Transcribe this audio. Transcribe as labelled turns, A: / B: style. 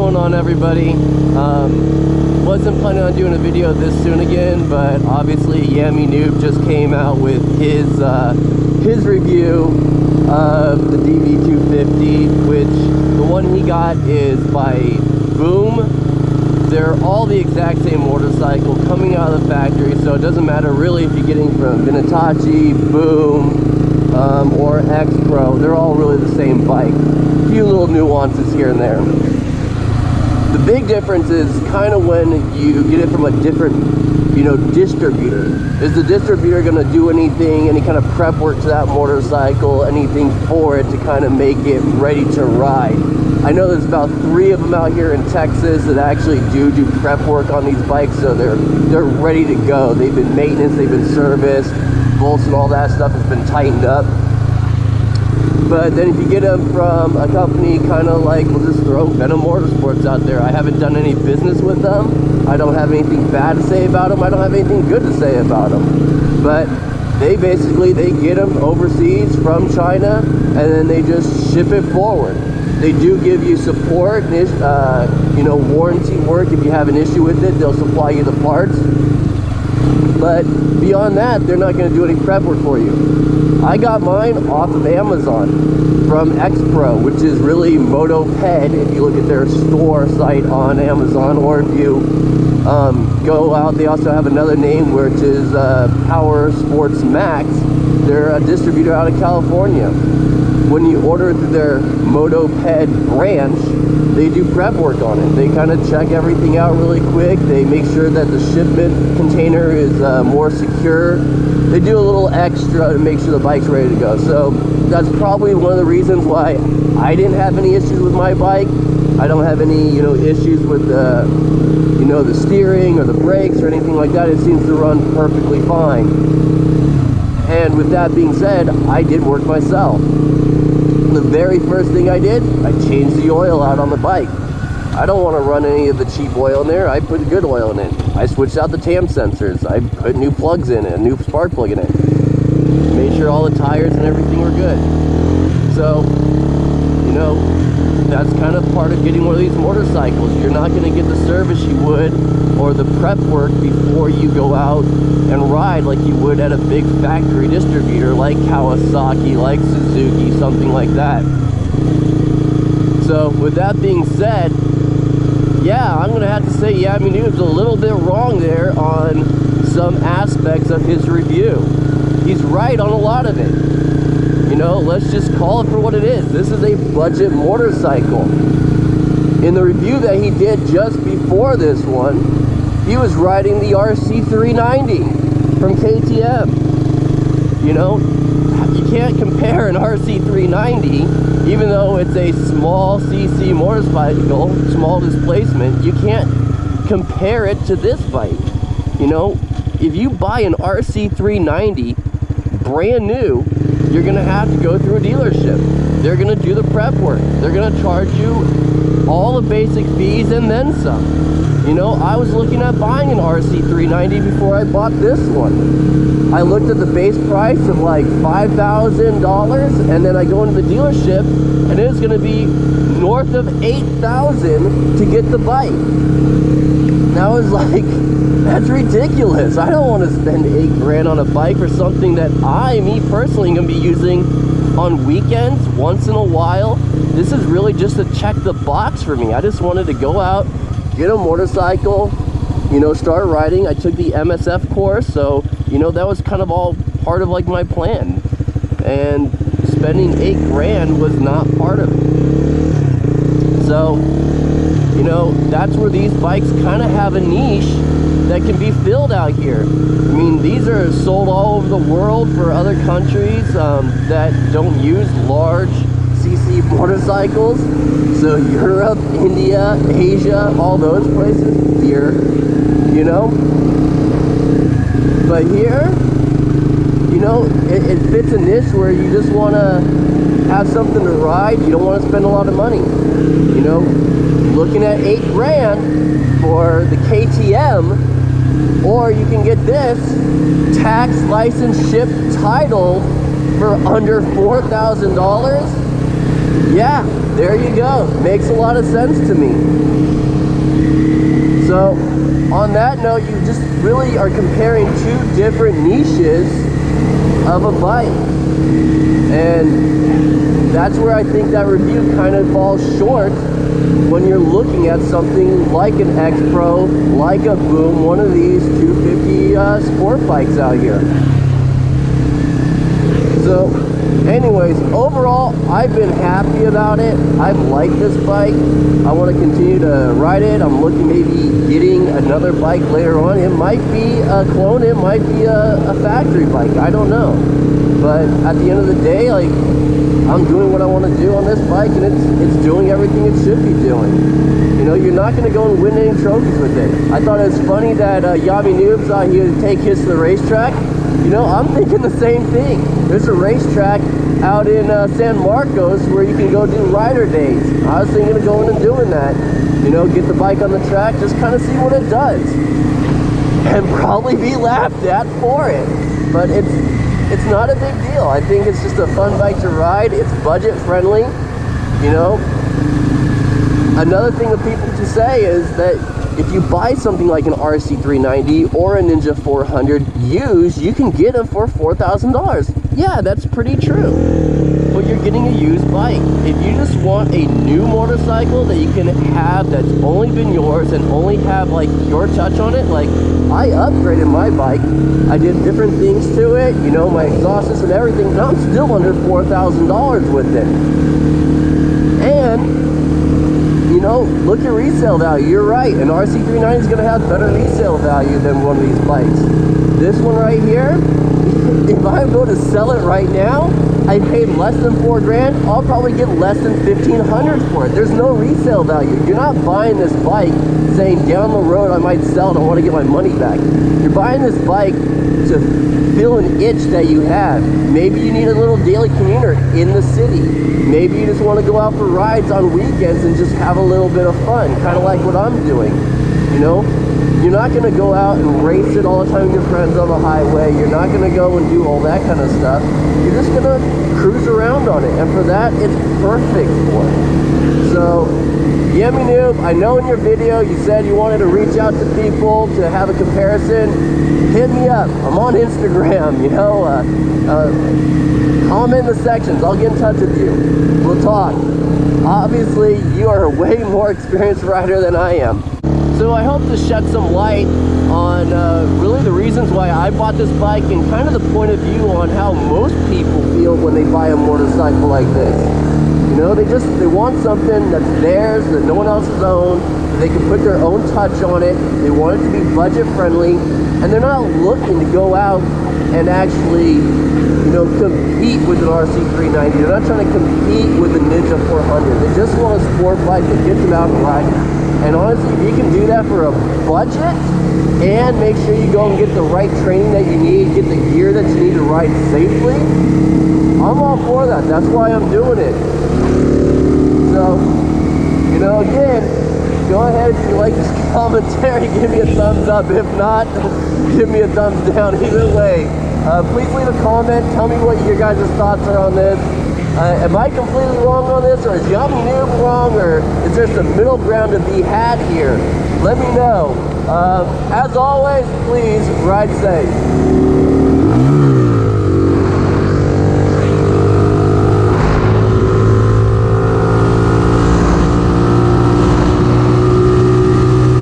A: going on, everybody? Wasn't planning on doing a video this soon again, but obviously Yammie Noob just came out with his review of the DB250, which the one he got is by Boom. They're all the exact same motorcycle coming out of the factory, so it doesn't matter really if you're getting from Vinatachi, Boom, or X Pro. They're all really the same bike. A few little nuances here and there. The big difference is kind of when you get it from a different, distributor. Is the distributor going to do anything, any kind of prep work to that motorcycle, anything for it to kind of make it ready to ride? I know there's about 3 of them out here in Texas that actually do prep work on these bikes, so they're ready to go. They've been maintenance, they've been serviced, bolts and all that stuff has been tightened up. But then if you get them from a company kind of like, we'll just throw Venom Motorsports out there. I haven't done any business with them. I don't have anything bad to say about them. I don't have anything good to say about them. But they get them overseas from China, and then they just ship it forward. They do give you support, warranty work. If you have an issue with it, they'll supply you the parts. But beyond that, they're not going to do any prep work for you. I got mine off of Amazon from X Pro, which is really Motoped if you look at their store site on Amazon, or if you go out, they also have another name which is Power Sports Max. They're a distributor out of California. When you order through their Motoped branch, they do prep work on it. They kind of check everything out really quick. They make sure that the shipment container is more secure. They do a little extra to make sure the bike's ready to go. So that's probably one of the reasons why I didn't have any issues with my bike. I don't have any, issues with the steering or the brakes or anything like that. It seems to run perfectly fine. And with that being said, I did work myself. The very first thing I did, I changed the oil out on the bike. I don't want to run any of the cheap oil in there. I put good oil in it. I switched out the TAM sensors. I put new plugs in it, a new spark plug in it. Made sure all the tires and everything were good. So, that's kind of part of getting one of these motorcycles. You're not going to get the service you would or the prep work before you go out and ride like you would at a big factory distributor like Kawasaki, like Suzuki, something like that. So with that being said, yeah, I'm going to have to say Yammie Noob's a little bit wrong there on some aspects of his review. He's right on a lot of it. Let's just call it for what it is. This is a budget motorcycle. In the review that he did just before this one, he was riding the RC390 from KTM. You can't compare an RC390, even though it's a small CC motorcycle, small displacement, you can't compare it to this bike. If you buy an RC390 brand new, you're going to have to go through a dealership. They're going to do the prep work. They're going to charge you all the basic fees and then some. I was looking at buying an RC390 before I bought this one. I looked at the base price of like $5,000, and then I go into the dealership, and it's going to be north of $8,000 to get the bike. And I was like, that's ridiculous. I don't want to spend $8,000 on a bike for something that me personally, am going to be using on weekends, once in a while. This is really just to check the box for me. I just wanted to go out, get a motorcycle, start riding. I took the MSF course, so, that was kind of all part of like my plan. And spending $8,000 was not part of it. So, that's where these bikes kind of have a niche that can be filled out here. These are sold all over the world for other countries that don't use large CC motorcycles. So Europe, India, Asia, all those places, here, But here, it fits a niche where you just want to have something to ride. You don't want to spend a lot of money. Looking at $8,000 for the KTM, or you can get this tax, license, ship, title for under $4,000. Yeah, there you go. Makes a lot of sense to me. So, on that note, you just really are comparing two different niches of a bike. And that's where I think that review kind of falls short when you're looking at something like an X Pro, like a Boom, one of these 250 sport bikes out here. So, anyways, overall, I've been happy about it. I've liked this bike. I want to continue to ride it. I'm looking maybe getting another bike later on. It might be a clone. It might be a factory bike. I don't know. But at the end of the day, like, I'm doing what I want to do on this bike, and it's doing everything it should be doing. You know, you're not going to go and win any trophies with it. I thought it was funny that Yammie Noob thought he would take his to the racetrack. You know, I'm thinking the same thing. There's a racetrack out in San Marcos where you can go do rider days. I was thinking of going and doing that. You know, get the bike on the track, just kind of see what it does. And probably be laughed at for it. But it's not a big deal. I think it's just a fun bike to ride. It's budget friendly, you know. Another thing that people can say is that if you buy something like an RC390 or a Ninja 400 used, you can get them for $4,000. Yeah, that's pretty true. But you're getting a used bike. If you just want a new motorcycle that you can have that's only been yours and only have like your touch on it, like I upgraded my bike. I did different things to it, you know, my exhaust system and everything, and I'm still under $4,000 with it. And you know, look at resale value. You're right. An RC390 is going to have better resale value than one of these bikes. This one right here, if I go to sell it right now, I paid less than $4 grand. I'll probably get less than $1,500 for it. There's no resale value. You're not buying this bike saying down the road I might sell it. I want to get my money back. You're buying this bike to fill an itch that you have. Maybe you need a little daily commuter in the city. Maybe you just want to go out for rides on weekends and just have a little bit of fun, kind of like what I'm doing. You know, you're not going to go out and race it all the time with your friends on the highway. You're not going to go and do all that kind of stuff. You're just going to cruise around on it, and for that, it's perfect for it. So, Yammie Noob, I know in your video you said you wanted to reach out to people to have a comparison. Hit me up. I'm on Instagram, you know. Comment in the sections. I'll get in touch with you. We'll talk. Obviously, you are a way more experienced rider than I am. So I hope to shed some light on really the reasons why I bought this bike and kind of the point of view on how most people feel when they buy a motorcycle like this. You know, they want something that's theirs, that no one else has owned, that they can put their own touch on it. They want it to be budget friendly, and they're not looking to go out and actually, you know, compete with an RC390. They're not trying to compete with a Ninja 400. They just want a sport bike that gets them out and riding. And honestly, if you can do that for a budget and make sure you go and get the right training that you need, get the gear that you need to ride safely, I'm all for that. That's why I'm doing it. So, you know, again, go ahead if you like this commentary, give me a thumbs up. If not, give me a thumbs down. Either way, please leave a comment. Tell me what your guys' thoughts are on this. Am I completely wrong on this, or is Yammie Noob wrong, or is there some middle ground to be had here? Let me know. As always, please ride safe.